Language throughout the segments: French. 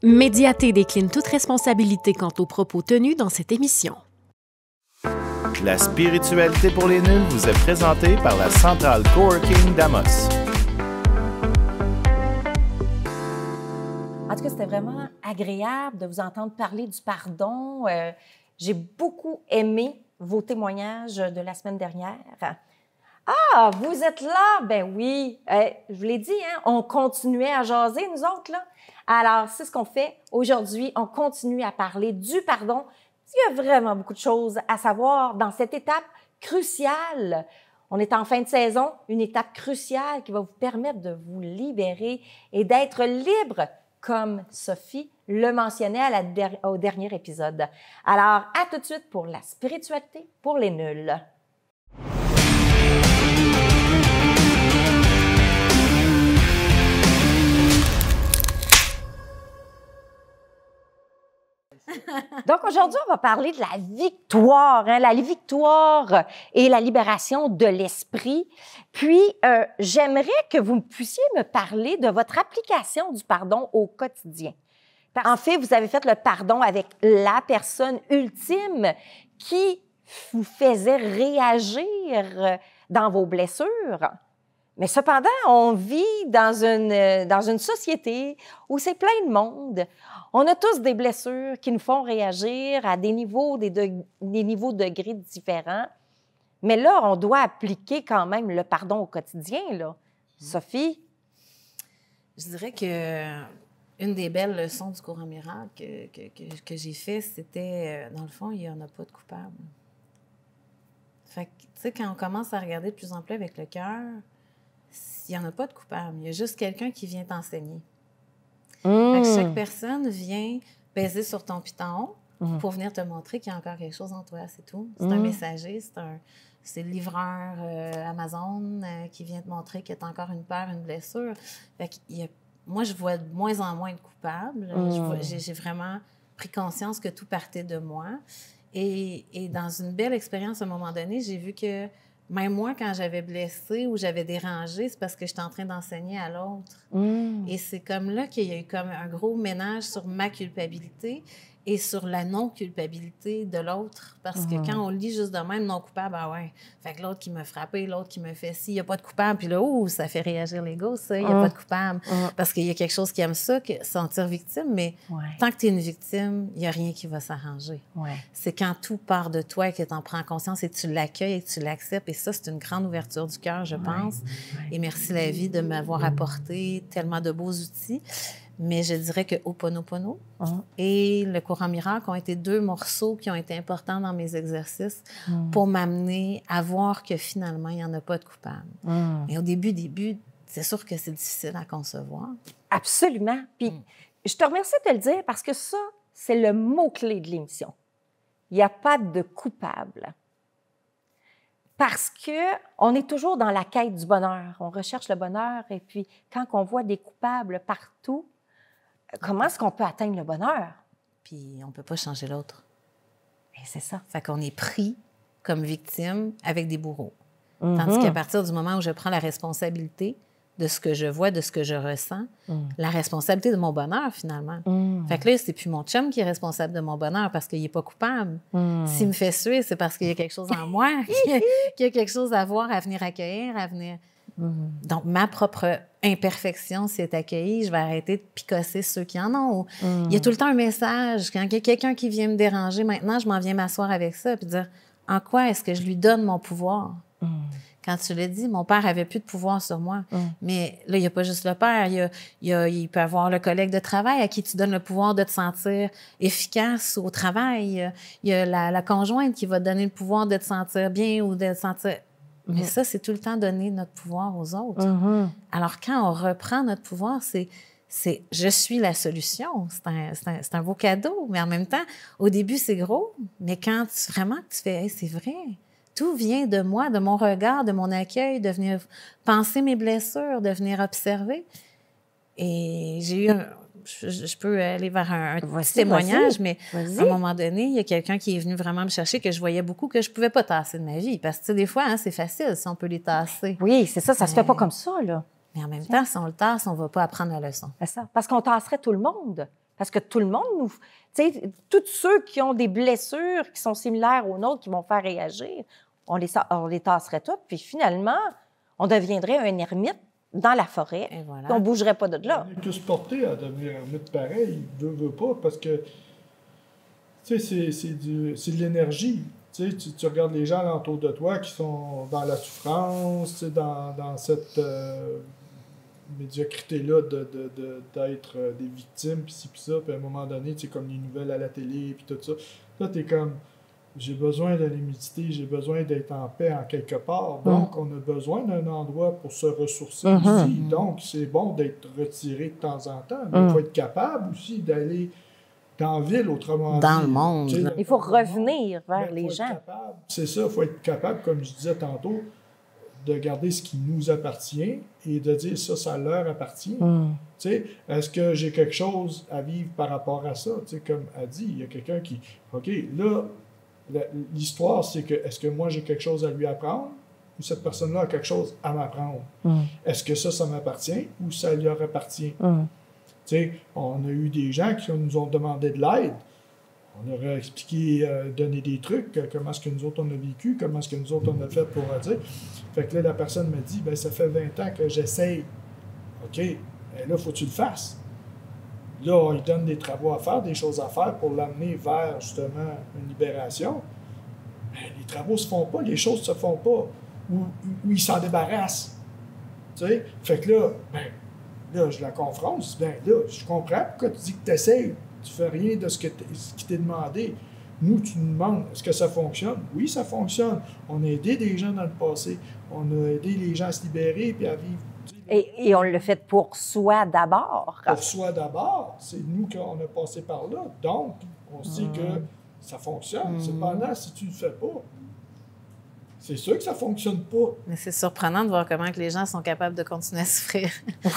Médiaté décline toute responsabilité quant aux propos tenus dans cette émission. La spiritualité pour les nuls vous est présentée par la Centrale Coworking d'Amos. En tout cas, c'était vraiment agréable de vous entendre parler du pardon. J'ai beaucoup aimé vos témoignages de la semaine dernière. Ah, vous êtes là? Ben oui, je vous l'ai dit, hein, on continuait à jaser, nous autres, là. Alors, c'est ce qu'on fait. Aujourd'hui, on continue à parler du pardon. Il y a vraiment beaucoup de choses à savoir dans cette étape cruciale. On est en fin de saison, une étape cruciale qui va vous permettre de vous libérer et d'être libre, comme Sophie le mentionnait au dernier épisode. Alors, à tout de suite pour la spiritualité pour les nuls. Donc, aujourd'hui, on va parler de la victoire, hein, la victoire et la libération de l'esprit. Puis, j'aimerais que vous puissiez me parler de votre application du pardon au quotidien. En fait, vous avez fait le pardon avec la personne ultime qui vous faisait réagir dans vos blessures. Mais cependant, on vit dans une société où c'est plein de monde. On a tous des blessures qui nous font réagir à des niveaux degrés différents. Mais là, on doit appliquer quand même le pardon au quotidien, là. Sophie? Je dirais que une des belles leçons du courant miracle que j'ai fait, c'était, dans le fond, il n'y en a pas de coupable. Fait que, tu sais, quand on commence à regarder de plus en plus avec le cœur, il n'y en a pas de coupable. Il y a juste quelqu'un qui vient t'enseigner. Fait que chaque personne vient peser sur ton piton pour venir te montrer qu'il y a encore quelque chose en toi, c'est tout. C'est un messager, c'est le livreur Amazon qui vient te montrer qu'il y a encore une peur, une blessure. Fait que moi, je vois de moins en moins de coupables. J'ai vraiment pris conscience que tout partait de moi. Et dans une belle expérience, à un moment donné, j'ai vu que même moi, quand j'avais blessé ou j'avais dérangé, c'est parce que j'étais en train d'enseigner à l'autre. Et c'est comme là qu'il y a eu comme un gros ménage sur ma culpabilité et sur la non-culpabilité de l'autre. Parce que quand on lit juste de même non-coupable, ah ouais, fait que l'autre qui m'a frappé, l'autre qui me fait ci, il n'y a pas de coupable. Puis là, ça fait réagir l'ego, ça, il n'y a pas de coupable. Parce qu'il y a quelque chose qui aime ça, sentir victime, mais tant que tu es une victime, il n'y a rien qui va s'arranger. C'est quand tout part de toi et que tu en prends conscience et que tu l'accueilles et que tu l'acceptes. Et ça, c'est une grande ouverture du cœur, je pense. Et merci la vie de m'avoir apporté tellement de beaux outils. Mais je dirais que Ho'oponopono et le courant miracle ont été deux morceaux qui ont été importants dans mes exercices pour m'amener à voir que finalement, il n'y en a pas de coupable. Mais au début, c'est sûr que c'est difficile à concevoir. Absolument. Puis je te remercie de le dire parce que ça, c'est le mot-clé de l'émission. Il n'y a pas de coupable. Parce qu'on est toujours dans la quête du bonheur. On recherche le bonheur et puis quand on voit des coupables partout, comment est-ce qu'on peut atteindre le bonheur? Puis on ne peut pas changer l'autre. Et c'est ça. Fait qu'on est pris comme victime avec des bourreaux. Tandis qu'à partir du moment où je prends la responsabilité de ce que je vois, de ce que je ressens, la responsabilité de mon bonheur, finalement. Fait que là, c'est plus mon chum qui est responsable de mon bonheur parce qu'il n'est pas coupable. S'il me fait suer, c'est parce qu'il y a quelque chose en moi, qu'il y a quelque chose à voir, à venir accueillir, à venir... Donc, ma propre imperfection, si elle est accueillie, je vais arrêter de picosser ceux qui en ont. Il y a tout le temps un message. Quand il y a quelqu'un qui vient me déranger, maintenant, je m'en viens m'asseoir avec ça puis dire en quoi est-ce que je lui donne mon pouvoir? Quand tu l'as dit, mon père n'avait plus de pouvoir sur moi. Mais là, il n'y a pas juste le père. Il peut y avoir le collègue de travail à qui tu donnes le pouvoir de te sentir efficace au travail. Il y a la conjointe qui va te donner le pouvoir de te sentir bien ou de te sentir... Mais ça, c'est tout le temps donner notre pouvoir aux autres. Alors, quand on reprend notre pouvoir, c'est je suis la solution. C'est un beau cadeau. Mais en même temps, au début, c'est gros. Mais quand tu fais hey, c'est vrai, tout vient de moi, de mon regard, de mon accueil, de venir penser mes blessures, de venir observer. Et j'ai eu je peux aller vers un petit témoignage, mais à un moment donné, il y a quelqu'un qui est venu vraiment me chercher que je voyais beaucoup, que je ne pouvais pas tasser de ma vie. Parce que, tu sais, des fois, hein, c'est facile si on peut les tasser. Oui, c'est ça, ça ne se fait pas comme ça, là. Mais en même temps, si on le tasse, on ne va pas apprendre la leçon. C'est ça, parce qu'on tasserait tout le monde. Parce que tout le monde nous... Tu sais, tous ceux qui ont des blessures qui sont similaires aux nôtres, qui vont faire réagir, on les tasserait toutes, puis finalement, on deviendrait un ermite dans la forêt, Et voilà. puis on ne bougerait pas de là. On est tous portés à devenir ermite pareil, veut pas, parce que, tu sais, c'est de l'énergie. Tu sais, tu regardes les gens alentour de toi qui sont dans la souffrance, tu sais, dans cette médiocrité-là d'être des victimes, puis ci, puis ça, puis à un moment donné, tu sais, comme les nouvelles à la télé, puis tout ça. Là, t'es comme, j'ai besoin de l'humidité, j'ai besoin d'être en paix en quelque part. Donc, on a besoin d'un endroit pour se ressourcer ici. Donc, c'est bon d'être retiré de temps en temps, mais il faut être capable aussi d'aller dans la ville, autrement Dans dit. le monde. Tu sais, Il faut revenir vers les gens. C'est ça, il faut être capable, comme je disais tantôt, de garder ce qui nous appartient et de dire ça leur appartient. Tu sais, est-ce que j'ai quelque chose à vivre par rapport à ça? Tu sais, comme a dit, il y a quelqu'un qui... OK, là, l'histoire, c'est que est-ce que moi, j'ai quelque chose à lui apprendre ou cette personne-là a quelque chose à m'apprendre? Est-ce que ça m'appartient ou ça leur appartient? Tu sais, on a eu des gens qui nous ont demandé de l'aide. On leur a expliqué, donné des trucs, comment est-ce que nous autres on a vécu, comment est-ce que nous autres on a fait pour dire. Fait que là, la personne me dit, ben ça fait 20 ans que j'essaye. OK, ben là, faut que tu le fasses. Là, il donne des travaux à faire, des choses à faire pour l'amener vers, justement, une libération. Mais les travaux ne se font pas, les choses ne se font pas. Ou ils s'en débarrassent. Tu sais? Fait que là, ben, là, je la confronte. Je dis, ben là, je comprends pourquoi tu dis que tu essayes. Tu ne fais rien de ce qui t'est demandé. Nous, tu nous demandes, est-ce que ça fonctionne? Oui, ça fonctionne. On a aidé des gens dans le passé. On a aidé les gens à se libérer et à vivre. Et on le fait pour soi d'abord. Pour soi d'abord. C'est nous qu'on a passé par là. Donc, on sait que ça fonctionne. Cependant, si tu ne le fais pas, c'est sûr que ça ne fonctionne pas. Mais c'est surprenant de voir comment que les gens sont capables de continuer à souffrir.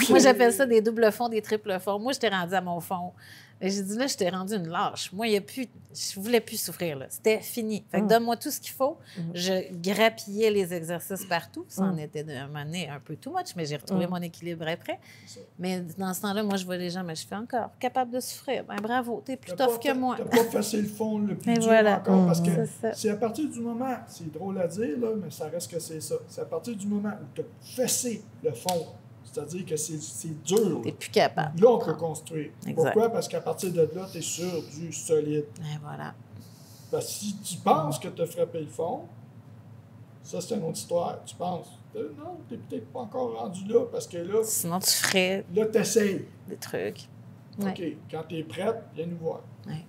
Moi, j'appelle ça des doubles fonds, des triples fonds. Moi, j'étais rendue à mon fond. Et j'ai dit, là, je t'ai rendue une lâche. Moi, je voulais plus souffrir, là. C'était fini. Fait que donne-moi tout ce qu'il faut. Je grappillais les exercices partout. Ça en était un peu too much, mais j'ai retrouvé mon équilibre après. Mais dans ce temps-là, moi, je vois les gens, mais je fais encore capable de souffrir. Ben bravo, t'es plus tough que moi. T'as pas facé le fond le plus Et dur voilà. encore. Parce que c'est à partir du moment, c'est drôle à dire, là, mais ça reste que c'est ça. C'est à partir du moment où tu as fessé le fond, c'est-à-dire que c'est dur. T'es plus capable. Là, on peut construire. Exact. Pourquoi? Parce qu'à partir de là, tu es sur du solide. Et voilà. Parce que si tu penses que tu as frappé le fond, ça, c'est une autre histoire. Tu penses, non, tu n'es peut-être pas encore rendu là, parce que là, Sinon, tu ferais là, tu essayes. des trucs. OK, quand tu es prête, viens nous voir. Ouais.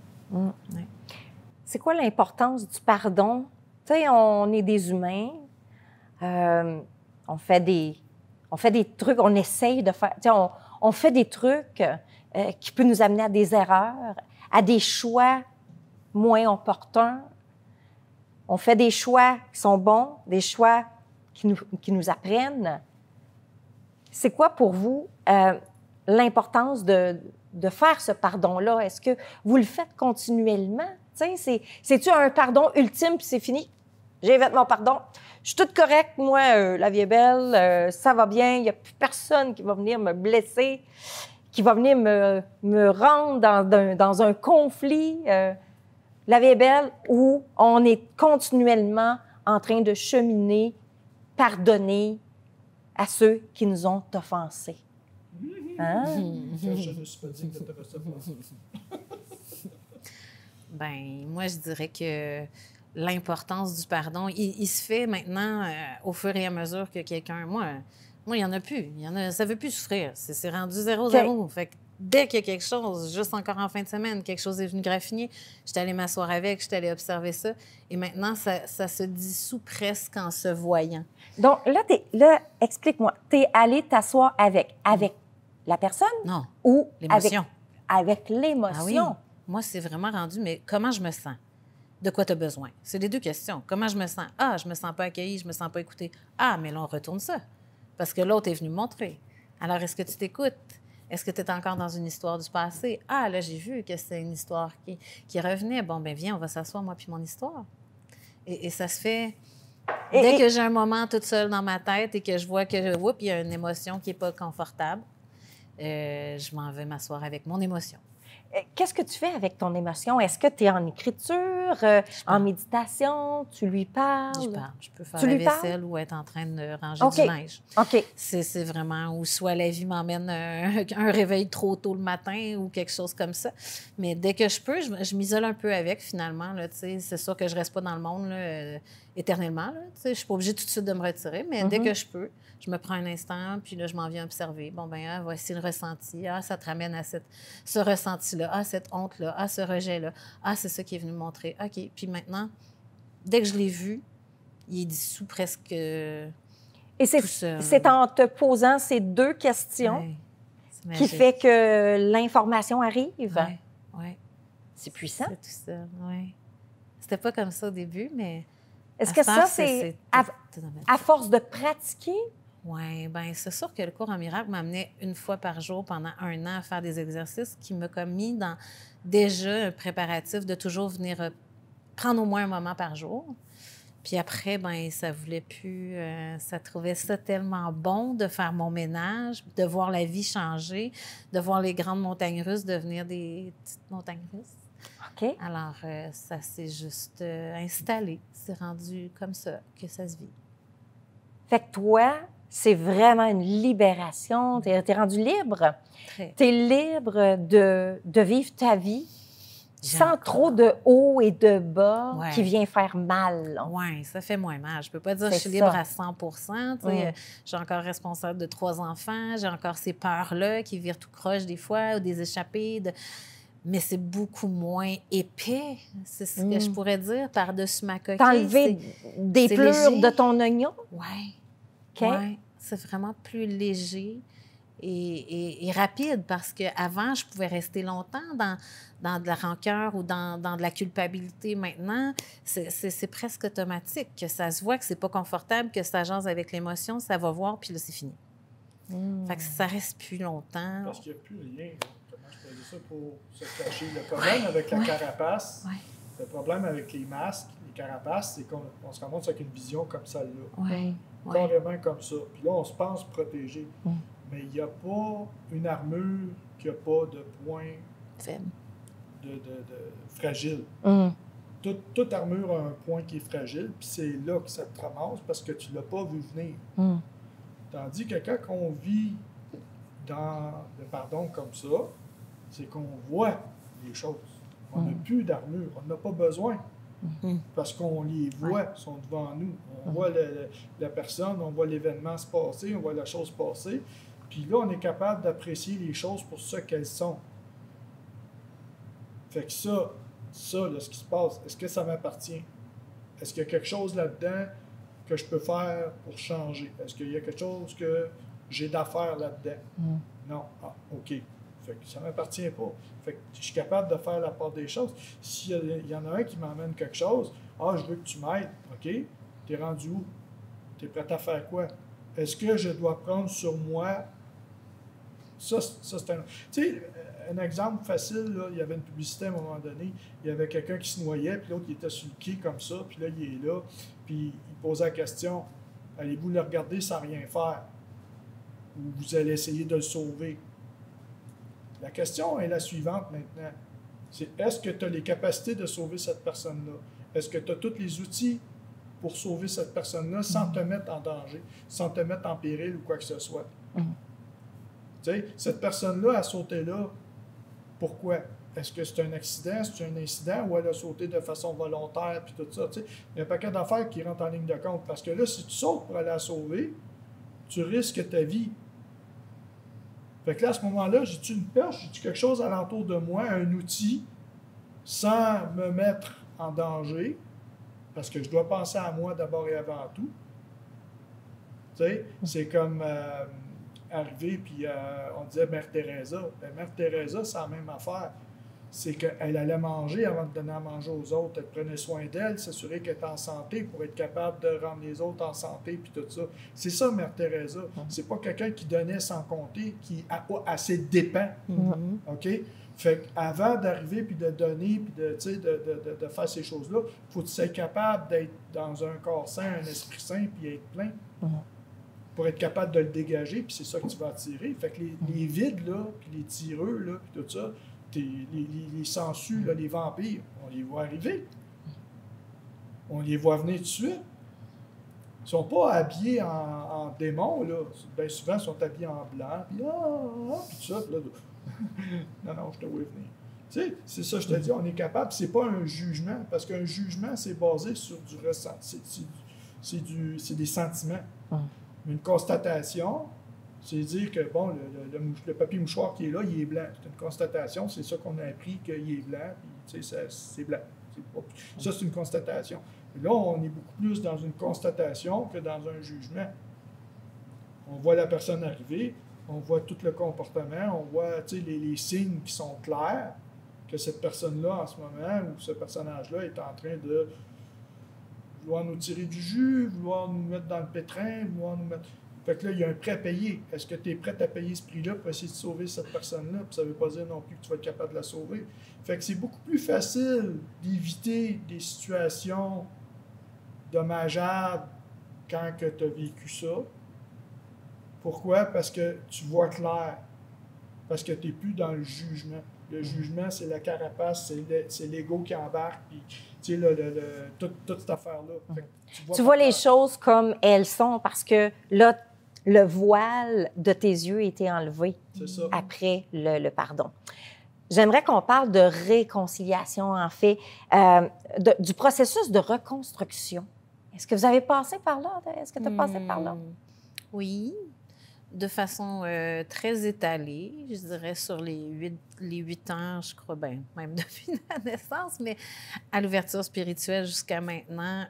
C'est quoi l'importance du pardon? Tu sais, on est des humains. On fait des trucs, on essaye de faire... Tu sais, on fait des trucs qui peuvent nous amener à des erreurs, à des choix moins opportuns. On fait des choix qui sont bons, des choix qui nous apprennent. C'est quoi pour vous l'importance de faire ce pardon-là? Est-ce que vous le faites continuellement? C'est-tu un pardon ultime puis c'est fini? J'ai fait mon pardon. Je suis toute correcte, moi, la vie est belle, ça va bien, il n'y a plus personne qui va venir me blesser, qui va venir me rendre dans un conflit. La vie est belle, où on est continuellement en train de cheminer, pardonner à ceux qui nous ont offensés. Hein? Je ne suis pas digne de te recevoir. Ben moi, je dirais que l'importance du pardon, il se fait maintenant au fur et à mesure que quelqu'un... Moi, il n'y en a plus. Ça ne veut plus souffrir. C'est rendu 0-0. Fait que dès qu'il y a quelque chose, juste encore en fin de semaine, quelque chose est venu graffiner, j'étais allée m'asseoir avec, j'étais allée observer ça. Et maintenant, ça se dissout presque en se voyant. Donc là explique-moi. Tu es allée t'asseoir avec la personne? Non. Ou l'émotion. Avec l'émotion? Ah oui. Moi, c'est vraiment rendu, mais comment je me sens? De quoi tu as besoin? C'est les deux questions. Comment je me sens? Ah, je me sens pas accueillie, je me sens pas écoutée. Ah, mais là, on retourne ça. Parce que l'autre est venu me montrer. Alors, est-ce que tu t'écoutes? Est-ce que tu es encore dans une histoire du passé? Ah, là, j'ai vu que c'est une histoire qui revenait. Bon, bien, viens, on va s'asseoir, moi puis mon histoire. Et ça se fait... Dès que j'ai un moment toute seule dans ma tête et que je vois que, oups, il y a une émotion qui n'est pas confortable, je m'en vais m'asseoir avec mon émotion. Qu'est-ce que tu fais avec ton émotion? Est-ce que tu es en écriture, en méditation? Tu lui parles? Je parle. Je peux faire Tu la lui parles? vaisselle ou être en train de ranger OK. du linge. OK. C'est vraiment, ou soit la vie m'emmène un réveil trop tôt le matin ou quelque chose comme ça. Mais dès que je peux, je m'isole un peu avec, finalement. Là, c'est sûr que je ne reste pas dans le monde là, éternellement. Là, je ne suis pas obligée tout de suite de me retirer, mais dès que je peux, je me prends un instant, puis là, je m'en viens observer. Bon, ben voici le ressenti. Ah, ça te ramène à ce ressenti-là. Ah, cette honte-là. Ah, ce rejet-là. Ah, c'est ça qui est venu me montrer. OK. Puis maintenant, dès que je l'ai vu, il est dissous presque Et tout seul. c'est en te posant ces deux questions Ouais, c'est qui magique. fait que l'information arrive. Ouais, ouais. C'est puissant. C'est tout seul, oui. C'était pas comme ça au début, mais... Est-ce à que cette ça, heure, c'est tout dans ma à tête. force de pratiquer? Oui, bien, c'est sûr que le cours en miracle m'amenait une fois par jour pendant 1 an à faire des exercices qui m'a comme mis dans déjà un préparatif de toujours venir prendre au moins un moment par jour. Puis après, bien, ça voulait plus... ça trouvait ça tellement bon de faire mon ménage, de voir la vie changer, de voir les grandes montagnes russes devenir des petites montagnes russes. OK. Alors, ça s'est juste installé. C'est rendu comme ça que ça se vit. Fait que toi, c'est vraiment une libération. Tu es rendu libre. Très. Tu es libre de vivre ta vie sans J'aime trop de hauts et de bas Ouais. qui vient faire mal. Oui, ça fait moins mal. Je peux pas dire que je suis C'est libre ça. à 100 tu sais. Mm. Je suis encore responsable de 3 enfants. J'ai encore ces peurs-là qui virent tout croche des fois, ou des échappées. Mais c'est beaucoup moins épais, c'est ce que je pourrais dire, par-dessus ma coquille. T'as enlevé des c'est pleurs léger. de ton oignon. Oui. OK? Ouais, c'est vraiment plus léger et rapide parce qu'avant, je pouvais rester longtemps dans de la rancœur ou dans de la culpabilité. Maintenant, c'est presque automatique, que ça se voit, que c'est pas confortable, que ça jase avec l'émotion, ça va voir, puis là, c'est fini. Fait que ça reste plus longtemps. Parce qu'il n'y a plus rien. Comment je peux dire ça pour se cacher? Le problème avec la carapace, Ouais. le problème avec les masques, les carapaces, c'est qu'on se ramasse avec une vision comme celle-là. Oui. Carrément comme ça. Puis là, on se pense protégé. Mais il n'y a pas une armure qui n'a pas de point Faible. de fragile. Mm. Toute armure a un point qui est fragile, puis c'est là que ça te ramasse parce que tu ne l'as pas vu venir. Mm. Tandis que quand on vit dans le pardon comme ça, c'est qu'on voit les choses. On n'a plus d'armure, on n'a pas besoin. Parce qu'on les voit, ils sont devant nous. On voit la personne, on voit l'événement se passer, on voit la chose passer. Puis là, on est capable d'apprécier les choses pour ce qu'elles sont. Fait que ça là, ce qui se passe, est-ce que ça m'appartient? Est-ce qu'il y a quelque chose là-dedans que je peux faire pour changer? Est-ce qu'il y a quelque chose que j'ai d'affaires là-dedans? Non. Ah, OK. Fait que ça ne m'appartient pas. Fait que je suis capable de faire la part des choses. S'il y en a un qui m'emmène quelque chose, je veux que tu m'aides. OK? T'es rendu où? T'es prêt à faire quoi? Est-ce que je dois prendre sur moi? Ça c'est un... Tu sais, un exemple facile, là, il y avait une publicité à un moment donné, il y avait quelqu'un qui se noyait, puis l'autre qui était sur le quai comme ça, puis là, il est là, puis il posait la question, allez-vous le regarder sans rien faire? Ou vous allez essayer de le sauver? La question est la suivante maintenant. C'est est-ce que tu as les capacités de sauver cette personne-là? Est-ce que tu as tous les outils pour sauver cette personne-là sans te mettre en danger, sans te mettre en péril ou quoi que ce soit? Tu sais, cette personne-là a sauté là. Pourquoi? Est-ce que c'est un accident, c'est un incident ou elle a sauté de façon volontaire puis tout ça? Tu sais, il y a un paquet d'affaires qui rentrent en ligne de compte. Parce que là, si tu sautes pour aller la sauver, tu risques ta vie. Fait que là, à ce moment-là, j'ai-tu une perche, j'ai-tu quelque chose alentour de moi, un outil, sans me mettre en danger, parce que je dois penser à moi d'abord et avant tout. Tu sais, c'est comme arriver, puis on disait Mère Teresa. Ben, Mère Teresa, c'est la même affaire. C'est qu'elle allait manger avant de donner à manger aux autres. Elle prenait soin d'elle, s'assurer qu'elle était en santé pour être capable de rendre les autres en santé, puis tout ça. C'est ça, Mère Teresa. C'est pas quelqu'un qui donnait sans compter, qui a pas assez dépend. OK? Fait qu'avant d'arriver, puis de donner, puis de faire ces choses-là, il faut que tu sois capable d'être dans un corps sain, un esprit sain, puis être plein. Pour être capable de le dégager, puis c'est ça que tu vas attirer. Fait que les vides, là, puis les tireux, là, puis tout ça, les sangsues, là, les vampires, on les voit arriver. On les voit venir tout de suite. Ils ne sont pas habillés en démons, là. Bien souvent, ils sont habillés en blanc, puis tout ça. Puis là, non, je te vois venir. Tu sais, c'est ça, je te dis, on est capable. C'est pas un jugement, parce qu'un jugement, c'est basé sur du ressenti. C'est des sentiments. Une constatation, c'est dire que, bon, le papier mouchoir qui est là, il est blanc. C'est une constatation, c'est ça qu'on a appris qu'il est blanc, puis tu sais, c'est blanc. Ça, c'est une constatation. Et là, on est beaucoup plus dans une constatation que dans un jugement. On voit la personne arriver, on voit tout le comportement, on voit les signes qui sont clairs que cette personne-là, en ce moment, ou ce personnage-là, est en train de vouloir nous tirer du jus, vouloir nous mettre dans le pétrin, vouloir nous mettre... Fait que là, il y a un prêt à payer. Est-ce que tu es prêt à payer ce prix-là pour essayer de sauver cette personne-là? Puis ça ne veut pas dire non plus que tu vas être capable de la sauver. Fait que c'est beaucoup plus facile d'éviter des situations dommageables quand tu as vécu ça. Pourquoi? Parce que tu vois clair. Parce que tu n'es plus dans le jugement. Le jugement, c'est la carapace, c'est l'ego qui embarque, puis tu sais, toute cette affaire-là. Fait que tu vois les choses comme elles sont, parce que là, le voile de tes yeux a été enlevé après le pardon. J'aimerais qu'on parle de réconciliation, en fait, du processus de reconstruction. Est-ce que vous avez passé par là? Est-ce que tu as passé par là? Oui, de façon très étalée, je dirais sur les 8 ans, je crois, bien, même depuis la naissance, mais à l'ouverture spirituelle jusqu'à maintenant,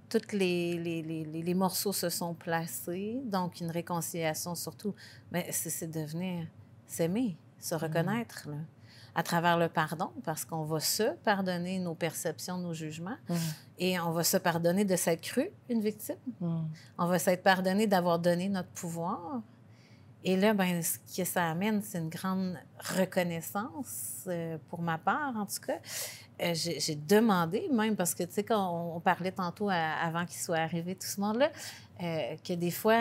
tous les morceaux se sont placés. Donc, une réconciliation, surtout, mais c'est devenir s'aimer, se reconnaître, là, à travers le pardon, parce qu'on va se pardonner nos perceptions, nos jugements, et on va se pardonner de s'être cru une victime. On va s'être pardonné d'avoir donné notre pouvoir. Et là, bien, ce que ça amène, c'est une grande reconnaissance, pour ma part, en tout cas. J'ai demandé, même, parce que, tu sais, quand on parlait tantôt, avant qu'il soit arrivé tout ce monde-là, que des fois,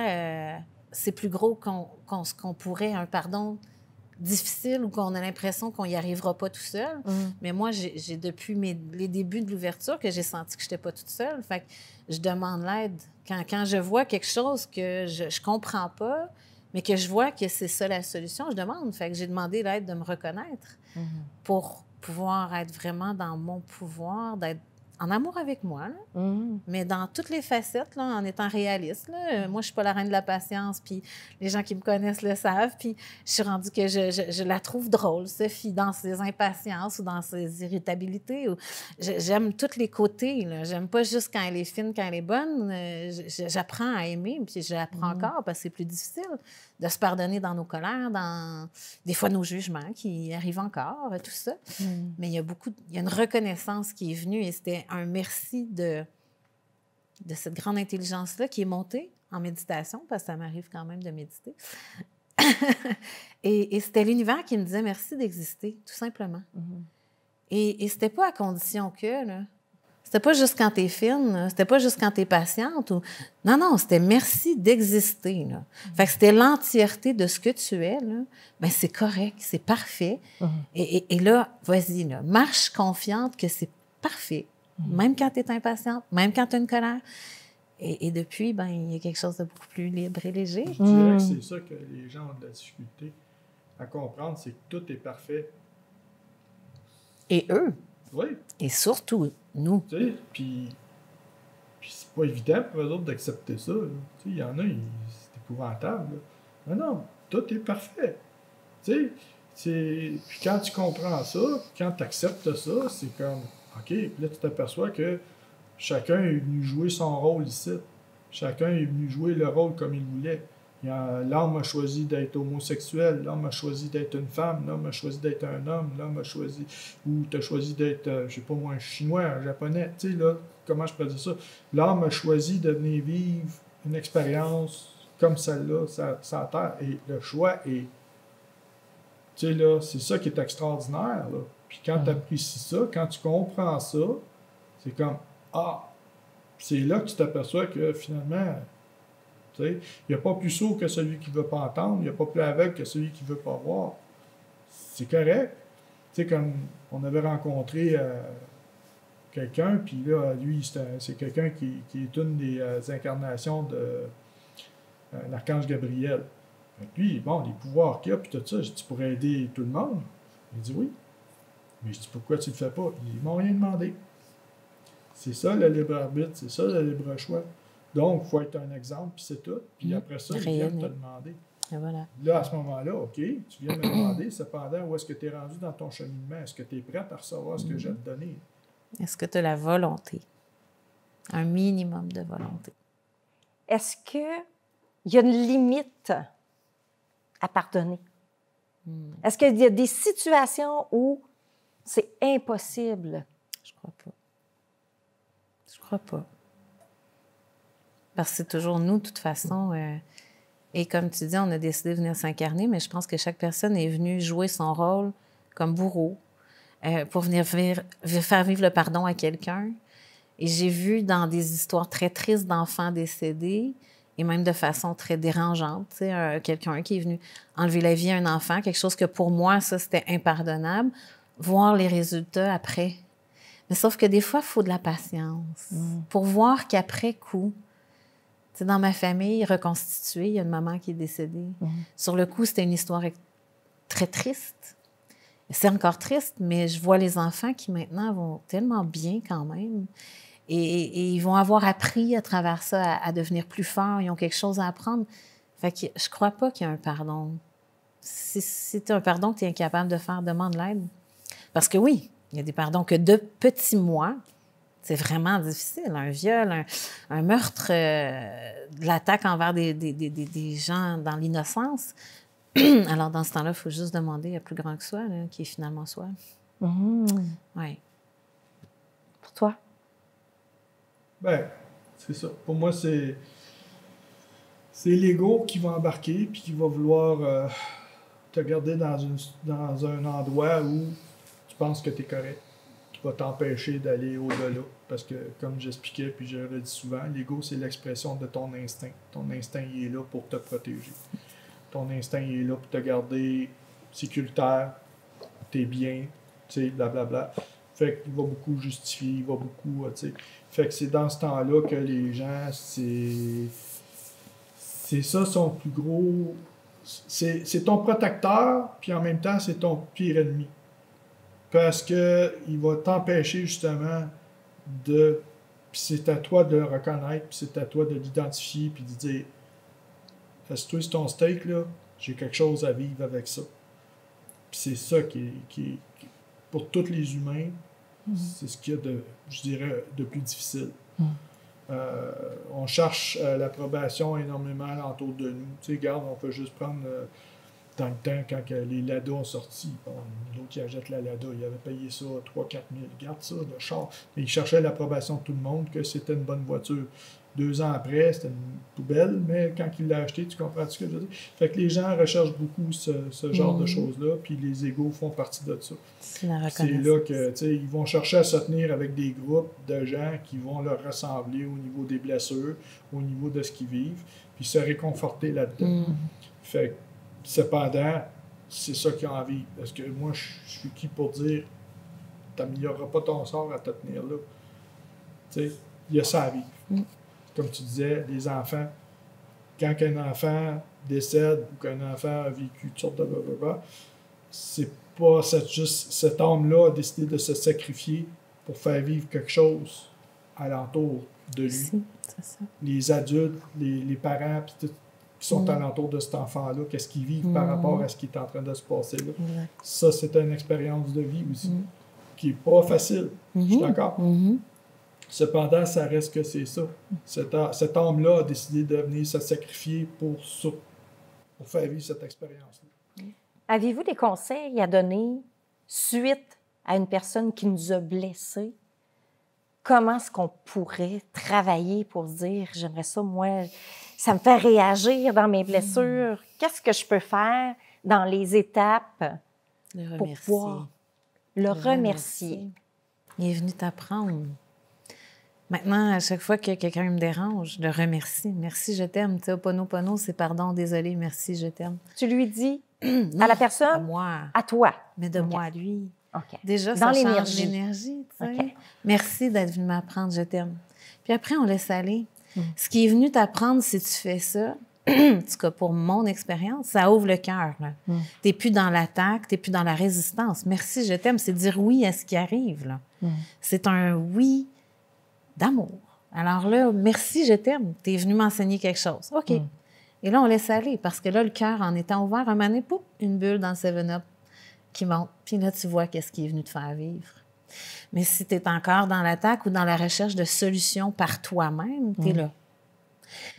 c'est plus gros qu'on pourrait, un pardon difficile ou qu'on a l'impression qu'on n'y arrivera pas tout seul. Mais moi, j'ai depuis les débuts de l'ouverture que j'ai senti que je n'étais pas toute seule. Fait que je demande l'aide. Quand je vois quelque chose que je ne comprends pas, mais que je vois que c'est ça la solution, je demande. Fait que j'ai demandé l'aide de me reconnaître pour pouvoir être vraiment dans mon pouvoir, d'être en amour avec moi, là, mais dans toutes les facettes, là, en étant réaliste. Là. Moi, je ne suis pas la reine de la patience, puis les gens qui me connaissent le savent, puis je suis rendue que je la trouve drôle, Sophie, dans ses impatiences ou dans ses irritabilités. J'aime tous les côtés. Là. J'aime pas juste quand elle est fine, quand elle est bonne. J'apprends à aimer, puis je l'apprends encore parce que c'est plus difficile de se pardonner dans nos colères, dans des fois nos jugements qui arrivent encore, tout ça. Mais il y a une reconnaissance qui est venue et c'était un merci de cette grande intelligence-là qui est montée en méditation, parce que ça m'arrive quand même de méditer. et c'était l'univers qui me disait merci d'exister, tout simplement. Et c'était pas à condition que, là. C'était pas juste quand t'es fine, c'était pas juste quand t'es patiente. Non, c'était merci d'exister. Là. Fait que c'était l'entièreté de ce que tu es. Là. Bien, c'est correct, c'est parfait. Et là, vas-y, là, marche confiante que c'est parfait. Même quand t'es impatiente, même quand t'as une colère. Et depuis, ben, il y a quelque chose de beaucoup plus libre et léger. Je dirais que c'est ça que les gens ont de la difficulté à comprendre, c'est que tout est parfait. Et eux. Oui. Et surtout, nous. Tu sais, puis c'est pas évident pour eux autres d'accepter ça. Tu sais, il y en a, c'est épouvantable. Là. Non, tout est parfait. Tu sais, puis quand tu comprends ça, quand tu acceptes ça, c'est comme, OK, puis là, tu t'aperçois que chacun est venu jouer son rôle ici. Chacun est venu jouer le rôle comme il voulait. L'homme a choisi d'être homosexuel, l'homme a choisi d'être une femme, l'homme a choisi d'être un homme, l'homme a choisi, ou tu as choisi d'être, je sais pas moi, un chinois, un japonais, tu sais, là, comment je peux dire ça? L'homme a choisi de venir vivre une expérience comme celle-là, sur Terre, et le choix est, tu sais, là, c'est ça qui est extraordinaire, là. Puis quand tu apprécies ça, quand tu comprends ça, c'est comme, c'est là que tu t'aperçois que finalement, il n'y a pas plus sourd que celui qui ne veut pas entendre, il n'y a pas plus aveugle que celui qui ne veut pas voir. C'est correct. sais, comme on avait rencontré quelqu'un, puis là, lui, c'est quelqu'un qui est une des incarnations de l'archange Gabriel. Fait que lui, bon, les pouvoirs qu'il a, puis tout ça, j'ai dit, tu pourrais aider tout le monde? Il dit oui. Mais je dis, pourquoi tu le fais pas? Ils m'ont rien demandé. C'est ça le libre arbitre, c'est ça le libre choix. Donc, il faut être un exemple, puis c'est tout. Puis après ça, ils viennent te demander. Et voilà. Là, à ce moment-là, OK, tu viens me demander, cependant, où est-ce que tu es rendu dans ton cheminement? Est-ce que tu es prête à recevoir ce que j'ai à te donner? Est-ce que tu as la volonté? Un minimum de volonté. Est-ce qu'il y a une limite à pardonner? Est-ce qu'il y a des situations où c'est impossible? Je crois pas. Je crois pas. Parce que c'est toujours nous, de toute façon. Et comme tu dis, on a décidé de venir s'incarner, mais je pense que chaque personne est venue jouer son rôle comme bourreau pour venir faire vivre le pardon à quelqu'un. Et j'ai vu dans des histoires très tristes d'enfants décédés, et même de façon très dérangeante, tu sais, quelqu'un qui est venu enlever la vie à un enfant, quelque chose que pour moi, ça, c'était impardonnable, voir les résultats après. Mais sauf que des fois, il faut de la patience pour voir qu'après coup, tu sais, dans ma famille reconstituée, il y a une maman qui est décédée. Sur le coup, c'était une histoire très triste. C'est encore triste, mais je vois les enfants qui maintenant vont tellement bien quand même. Et ils vont avoir appris à travers ça à devenir plus forts. Ils ont quelque chose à apprendre. Fait que je crois pas qu'il y a un pardon. Si tu as un pardon que tu es incapable de faire, demande l'aide. Parce que oui, il y a des pardons que de petits mois, c'est vraiment difficile. Un viol, un meurtre, de l'attaque envers des gens dans l'innocence. Alors, dans ce temps-là, il faut juste demander à plus grand que soi, là, qui est finalement soi. Oui. Pour toi? Ben, c'est ça. Pour moi, c'est l'ego qui va embarquer puis qui va vouloir te garder dans un endroit où tu penses que tu es correct, qui va t'empêcher d'aller au-delà. Parce que, comme j'expliquais, puis je le redis souvent, l'ego, c'est l'expression de ton instinct. Ton instinct, il est là pour te protéger. Ton instinct, il est là pour te garder sécuritaire, t'es bien, tu sais, blablabla. Fait qu'il va beaucoup justifier, il va beaucoup, tu sais. Fait que c'est dans ce temps-là que les gens, c'est ça son plus gros... C'est ton protecteur, puis en même temps, c'est ton pire ennemi. Parce que il va t'empêcher, justement, de... Puis c'est à toi de le reconnaître, puis c'est à toi de l'identifier, puis de dire... Assieds-toi sur ton steak, là, j'ai quelque chose à vivre avec ça. Puis c'est ça qui pour tous les humains, c'est ce qu'il y a de, je dirais, de plus difficile. On cherche l'approbation énormément autour de nous. Tu sais, regarde, on peut juste prendre dans le temps, quand les Lada ont sorti, bon, l'autre qui achète la Lada, il avait payé ça 3 000 à 4 000. Regarde ça, le char. Et il cherchait l'approbation de tout le monde, que c'était une bonne voiture. 2 ans après, c'était une poubelle, mais quand il l'a acheté, tu comprends ce que je veux dire? Fait que les gens recherchent beaucoup ce genre de choses-là, puis les égos font partie de ça. C'est là que, tu sais, ils vont chercher à se tenir avec des groupes de gens qui vont leur ressembler au niveau des blessures, au niveau de ce qu'ils vivent, puis se réconforter là-dedans. Fait que, cependant, c'est ça qu'ils ont envie. Parce que moi, je suis qui pour dire t'amélioreras pas ton sort à te tenir là. Tu sais, il y a ça à vivre. Comme tu disais, les enfants, quand un enfant décède ou qu'un enfant a vécu toutes sortes de blablabla, c'est pas juste cet homme-là a décidé de se sacrifier pour faire vivre quelque chose alentour de lui. C'est ça. Les adultes, les parents, puis tout, qui sont alentour de cet enfant-là, qu'est-ce qu'ils vivent par rapport à ce qui est en train de se passer là. Ça, c'est une expérience de vie aussi, qui n'est pas facile. Je suis d'accord. Cependant, ça reste que c'est ça. Cet homme-là a décidé de venir se sacrifier pour ça, pour faire vivre cette expérience-là. Avez-vous des conseils à donner suite à une personne qui nous a blessés? Comment est-ce qu'on pourrait travailler pour se dire, j'aimerais ça, moi, ça me fait réagir dans mes blessures. Qu'est-ce que je peux faire dans les étapes pour pouvoir le remercier? Il est venu t'apprendre. Maintenant, à chaque fois que quelqu'un me dérange, je le remercie. Merci, je t'aime. Tu sais, Ho'oponopono, c'est pardon, désolé, merci, je t'aime. Tu lui dis non, à la personne? À moi. À toi. Mais de moi à lui. OK. Déjà, Dans ça change l'énergie. l'énergie. Tu sais. OK. Merci d'être venu m'apprendre, je t'aime. Puis après, on laisse aller. Ce qui est venu t'apprendre, si tu fais ça, en tout cas pour mon expérience, ça ouvre le cœur. Tu n'es plus dans l'attaque, tu n'es plus dans la résistance. Merci, je t'aime, c'est dire oui à ce qui arrive. Là. C'est un oui d'amour. Alors là, merci, je t'aime, tu es venu m'enseigner quelque chose. OK. Et là, on laisse aller parce que là, le cœur, en étant ouvert, un moment donné, pouf, une bulle dans le 7-Up qui monte. Puis là, tu vois qu'est-ce qui est venu te faire vivre. Mais si tu es encore dans l'attaque ou dans la recherche de solutions par toi-même, tu es là.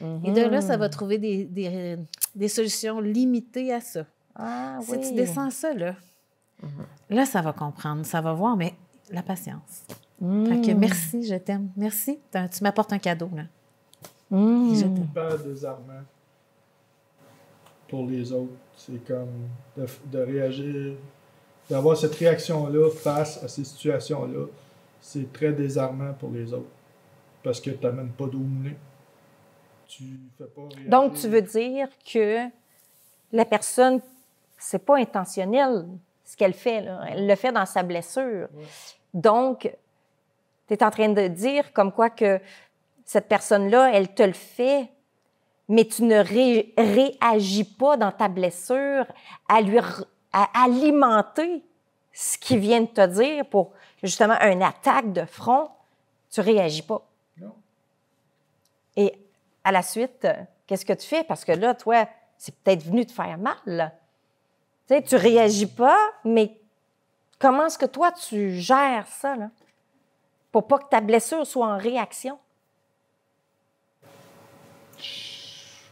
Et de là, ça va trouver des solutions limitées à ça. Ah Si oui. tu descends ça, là, ça va comprendre, ça va voir, mais la patience. Fait que merci, je t'aime. Merci, tu m'apportes un cadeau, là. Et je t'aime. Hyper désarmant pour les autres. C'est comme de réagir, d'avoir cette réaction-là face à ces situations-là. C'est très désarmant pour les autres. Parce que tu n'amènes pas d'eau moulée. Tu fais pas réagir. Donc, tu veux dire que la personne, c'est pas intentionnel ce qu'elle fait, là. Elle le fait dans sa blessure. Ouais. Donc, tu es en train de dire comme quoi que cette personne-là, elle te le fait, mais tu ne réagis pas dans ta blessure à alimenter ce qu'il vient de te dire pour justement une attaque de front. Tu réagis pas. Non. Et à la suite, qu'est-ce que tu fais? Parce que là, toi, c'est peut-être venu te faire mal. Là. Tu sais, tu réagis pas, mais comment est-ce que toi, tu gères ça, là? Pour pas que ta blessure soit en réaction?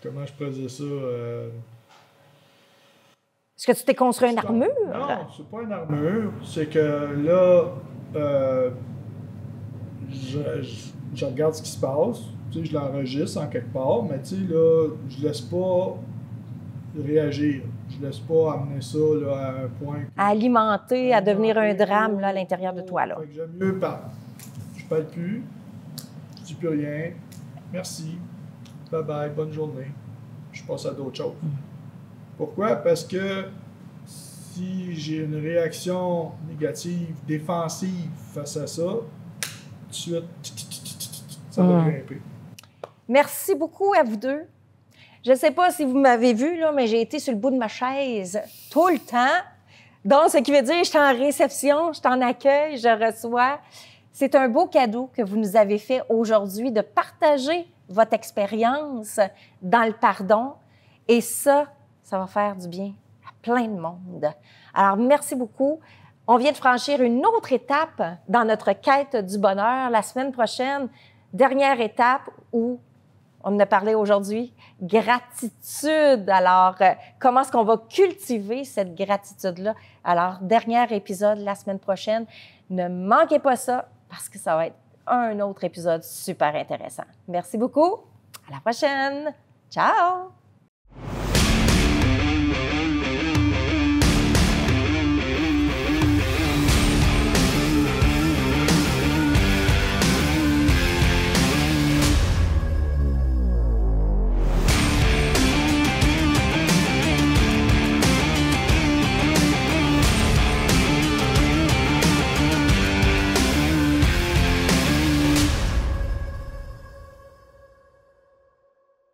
Comment je pourrais dire ça? Est-ce que tu t'es construit une armure? Non, c'est pas une armure. C'est que là, je regarde ce qui se passe. Tu sais, je l'enregistre en quelque part, mais tu sais, là, je laisse pas réagir. Je laisse pas amener ça là, à un point. À alimenter, à devenir un alimenter, drame là, à l'intérieur de toi. Là. Fait que j'aime mieux pas. Je parle plus. Je dis plus rien. Merci. Bye bye. Bonne journée. Je passe à d'autres choses. Pourquoi? Parce que si j'ai une réaction négative, défensive face à ça, tout de suite, ça va grimper. Merci beaucoup à vous deux. Je ne sais pas si vous m'avez vu, là, mais j'ai été sur le bout de ma chaise tout le temps. Donc, ce qui veut dire que je suis en réception, je suis en accueil, je reçois. C'est un beau cadeau que vous nous avez fait aujourd'hui de partager votre expérience dans le pardon. Et ça va faire du bien à plein de monde. Alors, merci beaucoup. On vient de franchir une autre étape dans notre quête du bonheur. La semaine prochaine, dernière étape où on en a parlé aujourd'hui, gratitude. Alors, comment est-ce qu'on va cultiver cette gratitude-là? Alors, dernier épisode la semaine prochaine. Ne manquez pas ça parce que ça va être un autre épisode super intéressant. Merci beaucoup. À la prochaine. Ciao!